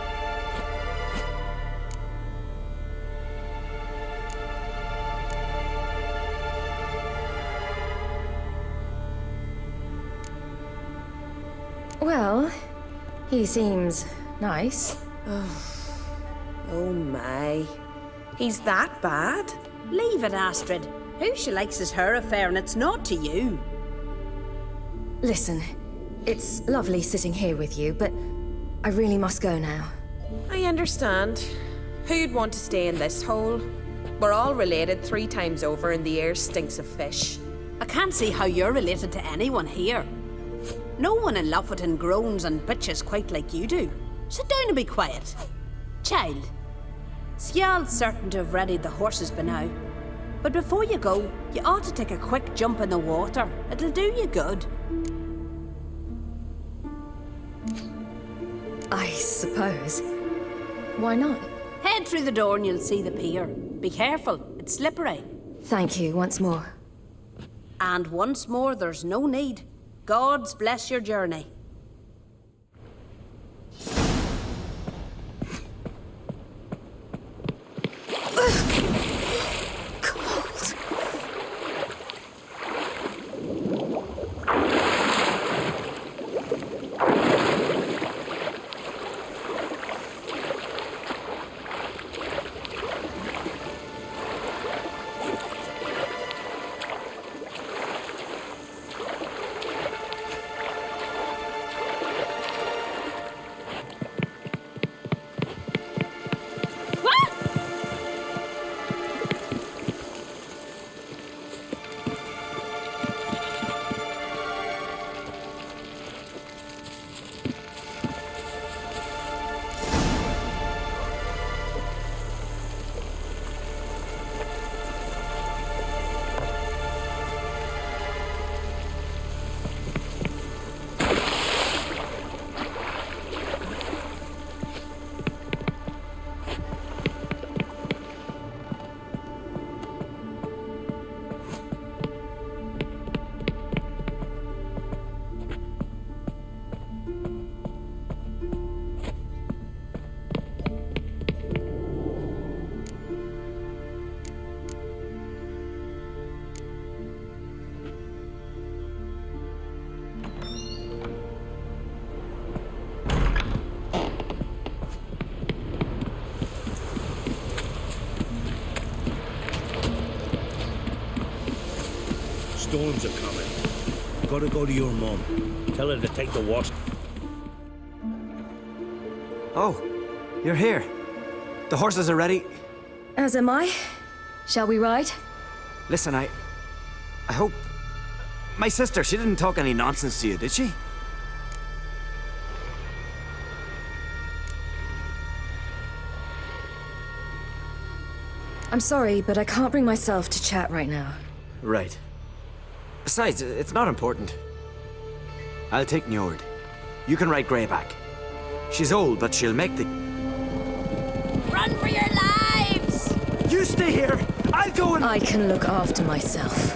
Speaker 7: Well, he seems nice.
Speaker 2: Oh my. He's that bad?
Speaker 6: Leave it, Astrid. Who she likes is her affair, and it's not to you.
Speaker 7: Listen, it's lovely sitting here with you, but I really must go now.
Speaker 2: I understand. Who'd want to stay in this hole? We're all related 3 times over, and the air stinks of fish.
Speaker 6: I can't see how you're related to anyone here. No one in Lufferton groans and bitches quite like you do. Sit down and be quiet. Child, Skjal's certain to have readied the horses by now. But before you go, you ought to take a quick jump in the water. It'll do you good.
Speaker 7: I suppose. Why not?
Speaker 6: Head through the door and you'll see the pier. Be careful, it's slippery.
Speaker 7: Thank you once more.
Speaker 6: And once more, there's no need. Gods bless your journey.
Speaker 7: Cold.
Speaker 14: storms are coming. Gotta go to your mum. Tell her to take the wash.
Speaker 13: Oh, you're here. The horses are ready.
Speaker 15: As am I. Shall we ride?
Speaker 13: Listen, I hope... My sister, she didn't talk any nonsense to you, did she?
Speaker 15: I'm sorry, but I can't bring myself to chat right now.
Speaker 13: Right. Besides, it's not important. I'll take Njord. You can ride Greyback. She's old, but she'll make the...
Speaker 6: Run for your lives!
Speaker 13: You stay here! I'll go and...
Speaker 15: I can look after myself.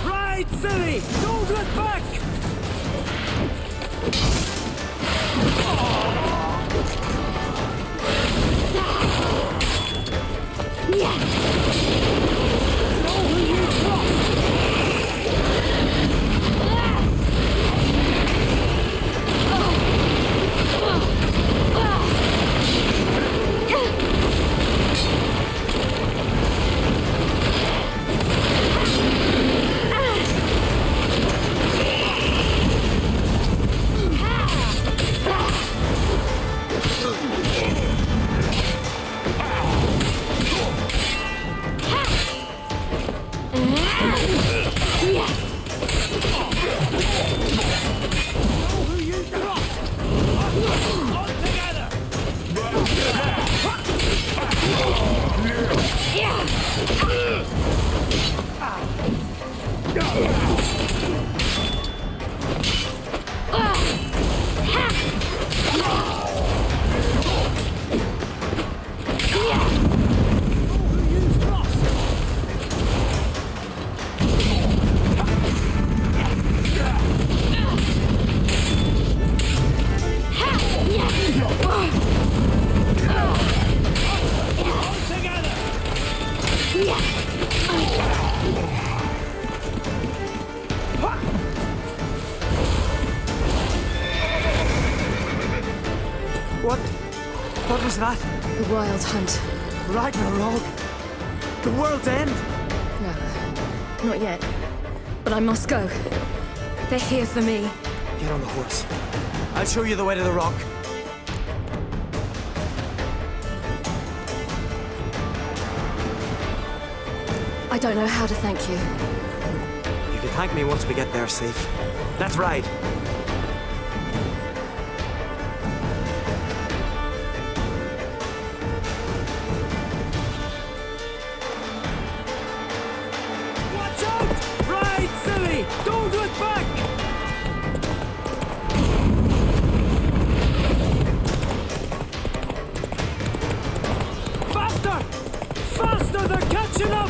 Speaker 11: Right, silly! Don't look back!
Speaker 13: What was that?
Speaker 15: The Wild Hunt.
Speaker 13: Ragnarok? The world's end?
Speaker 15: No, not yet. But I must go. They're here for me.
Speaker 13: Get on the horse. I'll show you the way to the rock.
Speaker 15: I don't know how to thank you.
Speaker 13: You can thank me once we get there safe. Let's ride.
Speaker 11: Watch out! Ride, silly! Don't look back! Faster! Faster! They're catching up!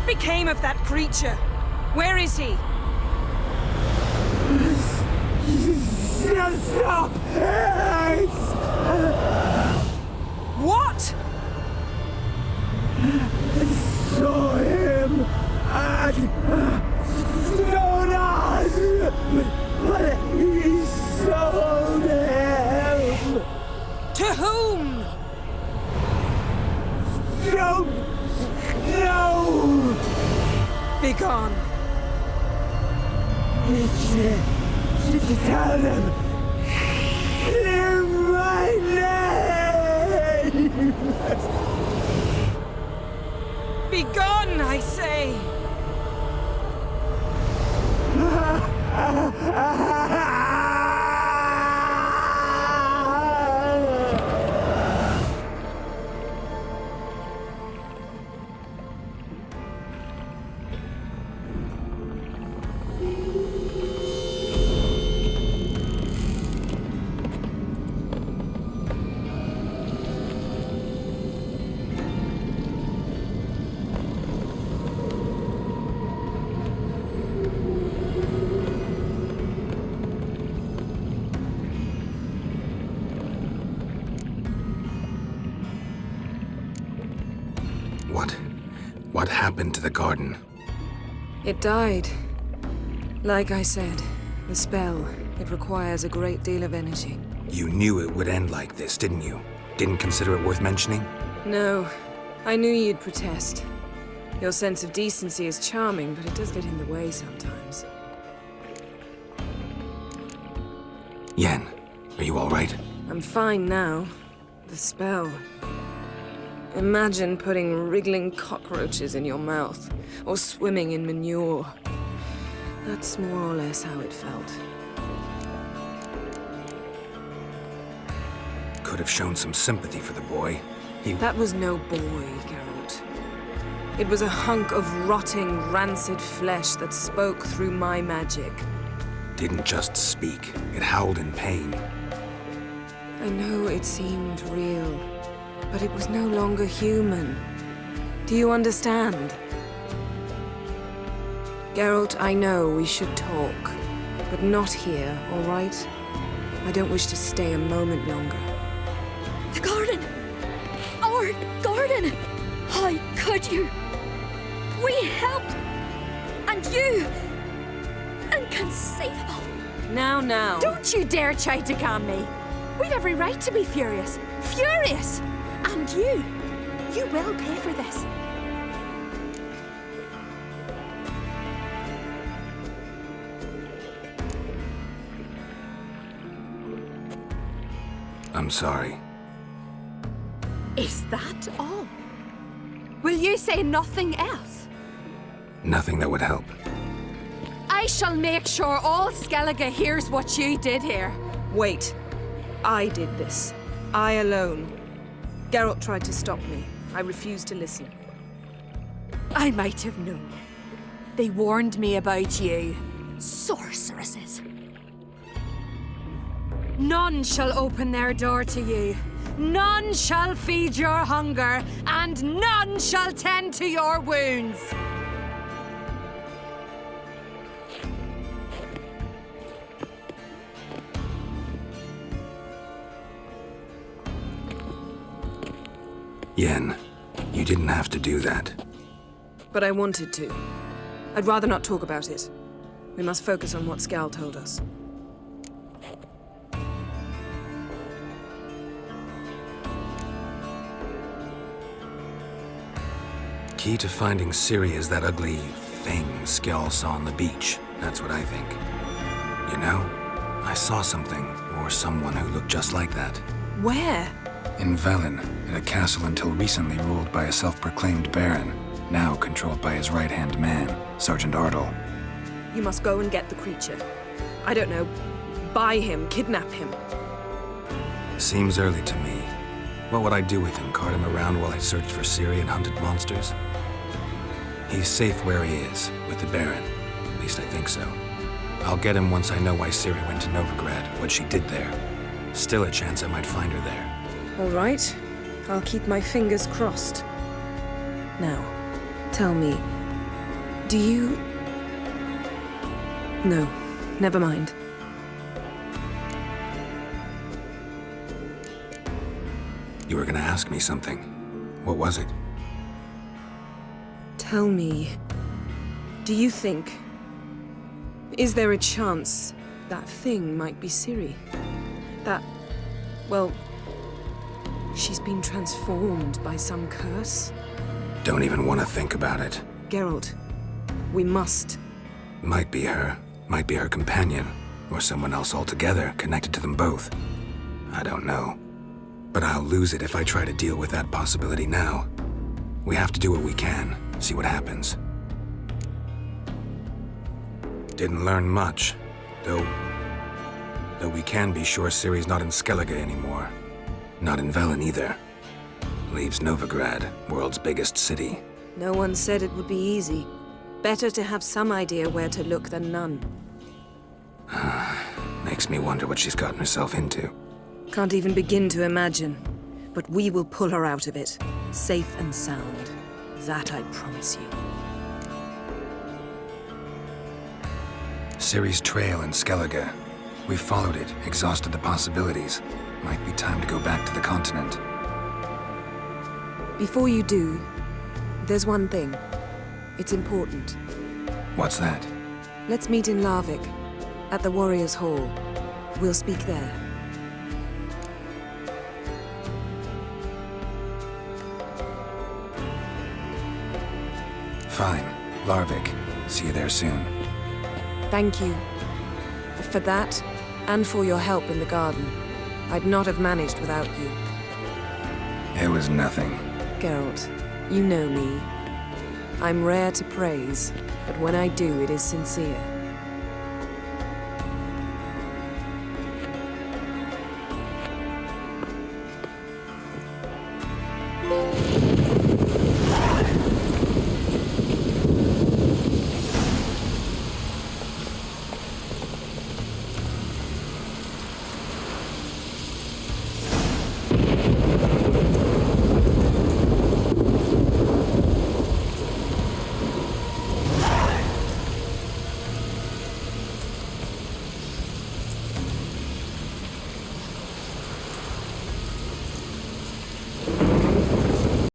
Speaker 2: became of that creature? Where is he?
Speaker 11: Stop!
Speaker 2: What?
Speaker 11: Saw him at Stonas, but he sold him.
Speaker 2: To whom?
Speaker 11: Don't know.
Speaker 2: Begone.
Speaker 11: Tell them. Clear my name.
Speaker 2: Begone, I say!
Speaker 3: What happened to the garden?
Speaker 2: It died. Like I said, the spell, it requires a great deal of energy.
Speaker 3: You knew it would end like this, didn't you? Didn't consider it worth mentioning?
Speaker 2: No, I knew you'd protest. Your sense of decency is charming, but it does get in the way sometimes.
Speaker 3: Yen, are you all right?
Speaker 2: I'm fine now. The spell. Imagine putting wriggling cockroaches in your mouth, or swimming in manure. That's more or less how it felt.
Speaker 3: Could have shown some sympathy for the boy.
Speaker 2: That was no boy, Geralt. It was a hunk of rotting, rancid flesh that spoke through my magic.
Speaker 3: Didn't just speak. It howled in pain.
Speaker 2: I know it seemed real, but it was no longer human. Do you understand? Geralt, I know we should talk, but not here, all right? I don't wish to stay a moment longer.
Speaker 8: The garden! Our garden! How could you? We helped! And you! Inconceivable!
Speaker 2: Now.
Speaker 8: Don't you dare try to calm me! We'd every right to be furious. Furious! And you will pay for this.
Speaker 3: I'm sorry.
Speaker 8: Is that all? Will you say nothing else?
Speaker 3: Nothing that would help.
Speaker 8: I shall make sure all Skellige hears what you did here.
Speaker 2: Wait. I did this. I alone. Geralt tried to stop me. I refused to listen.
Speaker 8: I might have known. They warned me about you. Sorceresses. None shall open their door to you. None shall feed your hunger, and none shall tend to your wounds.
Speaker 3: Yen, you didn't have to do that.
Speaker 2: But I wanted to. I'd rather not talk about it. We must focus on what Skal told us.
Speaker 3: Key to finding Ciri is that ugly thing Skell saw on the beach. That's what I think. You know, I saw something, or someone who looked just like that.
Speaker 2: Where?
Speaker 3: In Velen, in a castle until recently ruled by a self-proclaimed baron, now controlled by his right-hand man, Sergeant Ardle.
Speaker 2: You must go and get the creature. I don't know, buy him, kidnap him.
Speaker 3: Seems early to me. What would I do with him? Cart him around while I searched for Ciri and hunted monsters? He's safe where he is, with the Baron. At least I think so. I'll get him once I know why Ciri went to Novigrad, what she did there. Still a chance I might find her there.
Speaker 2: All right. I'll keep my fingers crossed. Now, tell me, Do you... No, never mind.
Speaker 3: You were gonna ask me something. What was it?
Speaker 2: Tell me, do you think... Is there a chance that thing might be Ciri? That... well... she's been transformed by some curse?
Speaker 3: Don't even want to think about it.
Speaker 2: Geralt, we must.
Speaker 3: Might be her companion, or someone else altogether connected to them both. I don't know. But I'll lose it if I try to deal with that possibility now. We have to do what we can, see what happens. Didn't learn much, though we can be sure Ciri's not in Skellige anymore. Not in Velen either. Leaves Novigrad, world's biggest city.
Speaker 2: No one said it would be easy. Better to have some idea where to look than none.
Speaker 3: Makes me wonder what she's gotten herself into.
Speaker 2: Can't even begin to imagine. But we will pull her out of it, safe and sound. That I promise you.
Speaker 3: Ciri's trail in Skellige. We followed it, exhausted the possibilities. Might be time to go back to the continent.
Speaker 2: Before you do, there's one thing. It's important.
Speaker 3: What's that?
Speaker 2: Let's meet in Larvik, at the Warriors' Hall. We'll speak there.
Speaker 3: Fine. Larvik. See you there soon.
Speaker 2: Thank you. For that, and for your help in the garden. I'd not have managed without you.
Speaker 3: It was nothing.
Speaker 2: Geralt, you know me. I'm rare to praise, but when I do, it is sincere.